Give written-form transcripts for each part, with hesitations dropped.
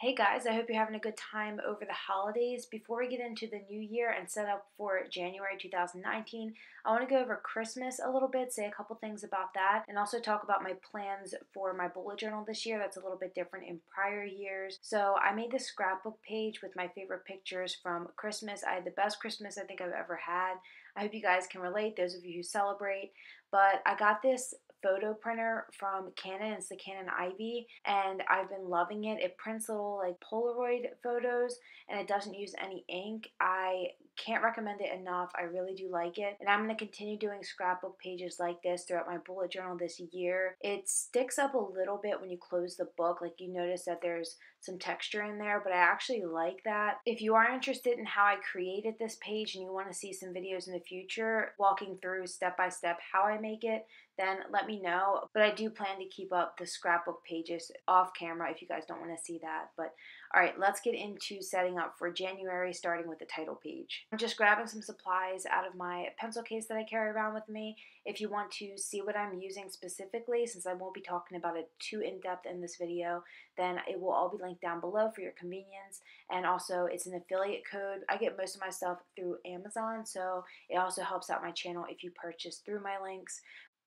Hey guys, I hope you're having a good time over the holidays. Before we get into the new year and set up for January 2019, I want to go over Christmas a little bit, say a couple things about that, and also talk about my plans for my bullet journal this year that's a little bit different in prior years. So I made this scrapbook page with my favorite pictures from Christmas. I had the best Christmas I think I've ever had. I hope you guys can relate, those of you who celebrate. But I got this photo printer from Canon. It's the Canon Ivy, and I've been loving it. It prints little like Polaroid photos, and it doesn't use any ink. I can't recommend it enough. I really do like it, and I'm going to continue doing scrapbook pages like this throughout my bullet journal this year. It sticks up a little bit when you close the book, like you notice that there's some texture in there, but I actually like that. If you are interested in how I created this page and you want to see some videos in the future walking through step by step how I make it, then let me know. But I do plan to keep up the scrapbook pages off camera if you guys don't want to see that. But alright, let's get into setting up for January, starting with the title page. I'm just grabbing some supplies out of my pencil case that I carry around with me. If you want to see what I'm using specifically, since I won't be talking about it too in-depth in this video, then it will all be linked down below for your convenience. And also, it's an affiliate code. I get most of my stuff through Amazon, so it also helps out my channel if you purchase through my links.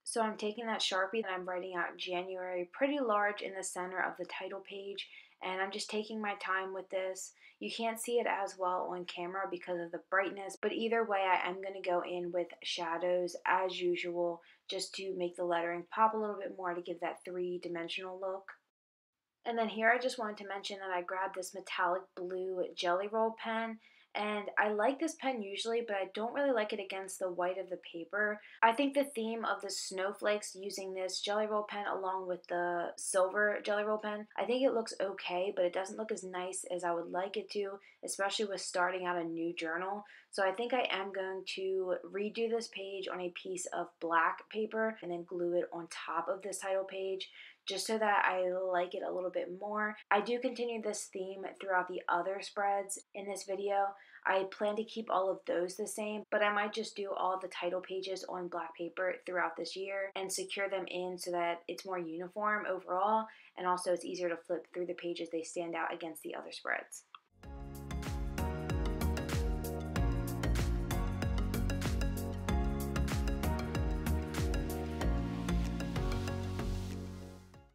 So I'm taking that Sharpie that I'm writing out January pretty large in the center of the title page, and I'm just taking my time with this. You can't see it as well on camera because of the brightness, but either way I am going to go in with shadows as usual just to make the lettering pop a little bit more to give that three-dimensional look. And then here I just wanted to mention that I grabbed this metallic blue Jelly Roll pen. And I like this pen usually, but I don't really like it against the white of the paper. I think the theme of the snowflakes using this Jelly Roll pen along with the silver Jelly Roll pen, I think it looks okay, but it doesn't look as nice as I would like it to, especially with starting out a new journal. So I think I am going to redo this page on a piece of black paper and then glue it on top of this title page, just so that I like it a little bit more. I do continue this theme throughout the other spreads in this video. I plan to keep all of those the same, but I might just do all the title pages on black paper throughout this year and secure them in so that it's more uniform overall, and also it's easier to flip through the pages. They stand out against the other spreads.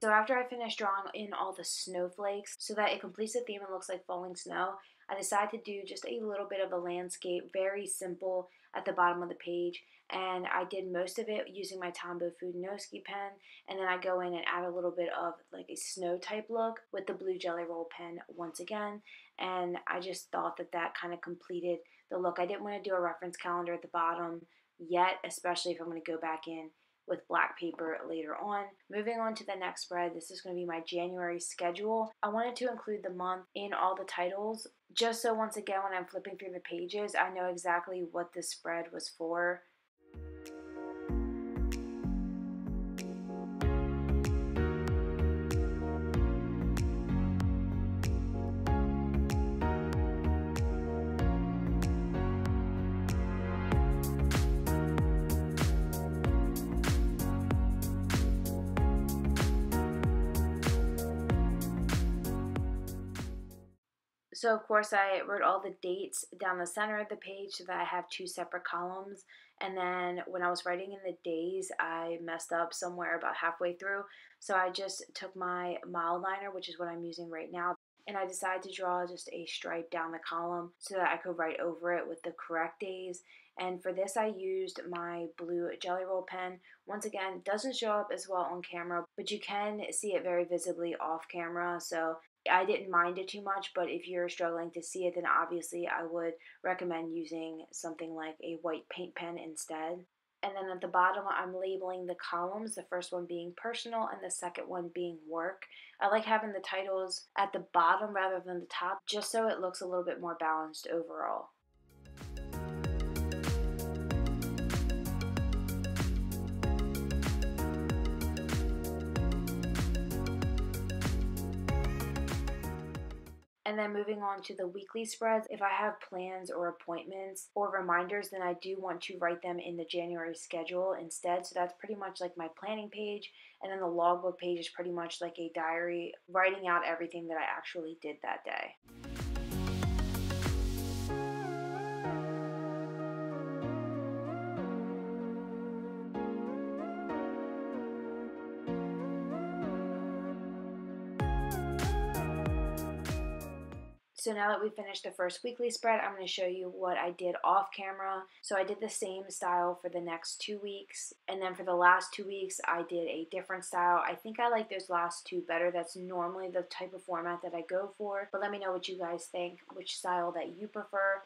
So after I finished drawing in all the snowflakes so that it completes the theme and looks like falling snow, I decided to do just a little bit of a landscape, very simple at the bottom of the page. And I did most of it using my Tombow Ski pen, and then I go in and add a little bit of like a snow type look with the blue Jelly Roll pen once again. And I just thought that that kind of completed the look. I didn't want to do a reference calendar at the bottom yet, especially if I'm going to go back in with black paper later on. Moving on to the next spread, this is going to be my January schedule. I wanted to include the month in all the titles, just so once again when I'm flipping through the pages, I know exactly what this spread was for. So of course I wrote all the dates down the center of the page so that I have two separate columns, and then when I was writing in the days I messed up somewhere about halfway through, so I just took my mild liner, which is what I'm using right now, and I decided to draw just a stripe down the column so that I could write over it with the correct days. And for this I used my blue Jelly Roll pen. Once again, it doesn't show up as well on camera, but you can see it very visibly off camera, so I didn't mind it too much. But if you're struggling to see it, then obviously I would recommend using something like a white paint pen instead. And then at the bottom, I'm labeling the columns, the first one being personal and the second one being work. I like having the titles at the bottom rather than the top, just so it looks a little bit more balanced overall. And then moving on to the weekly spreads, if I have plans or appointments or reminders, then I do want to write them in the January schedule instead. So that's pretty much like my planning page. And then the logbook page is pretty much like a diary, writing out everything that I actually did that day. So now that we finished the first weekly spread, I'm going to show you what I did off camera. So I did the same style for the next 2 weeks, and then for the last 2 weeks I did a different style. I think I like those last two better. That's normally the type of format that I go for, but let me know what you guys think, which style that you prefer.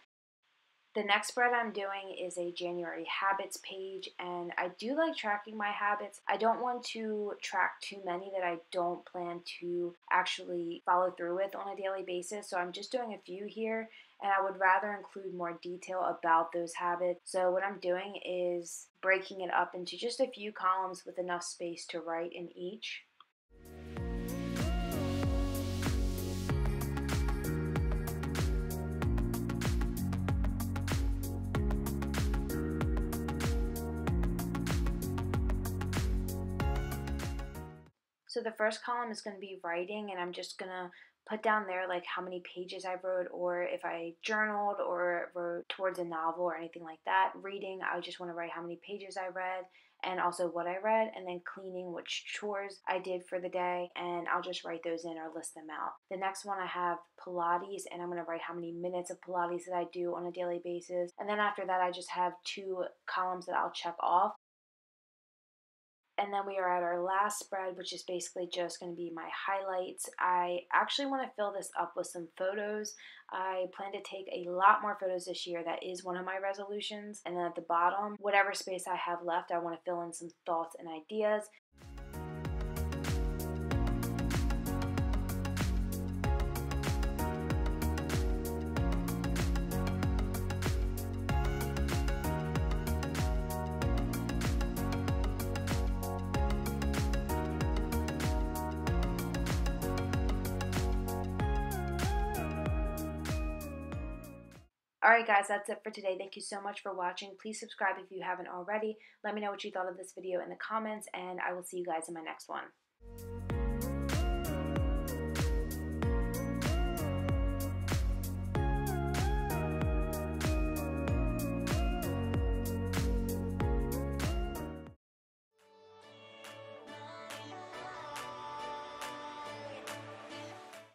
The next spread I'm doing is a January habits page, and I do like tracking my habits. I don't want to track too many that I don't plan to actually follow through with on a daily basis, so I'm just doing a few here, and I would rather include more detail about those habits. So what I'm doing is breaking it up into just a few columns with enough space to write in each. So the first column is going to be writing, and I'm just going to put down there like how many pages I wrote, or if I journaled or wrote towards a novel or anything like that. Reading, I just want to write how many pages I read and also what I read, and then cleaning, which chores I did for the day, and I'll just write those in or list them out. The next one I have Pilates, and I'm going to write how many minutes of Pilates that I do on a daily basis. And then after that I just have 2 columns that I'll check off. And then we are at our last spread, which is basically just going to be my highlights. I actually want to fill this up with some photos. I plan to take a lot more photos this year. That is one of my resolutions. And then at the bottom, whatever space I have left, I want to fill in some thoughts and ideas. Alright guys, that's it for today. Thank you so much for watching. Please subscribe if you haven't already. Let me know what you thought of this video in the comments, and I will see you guys in my next one.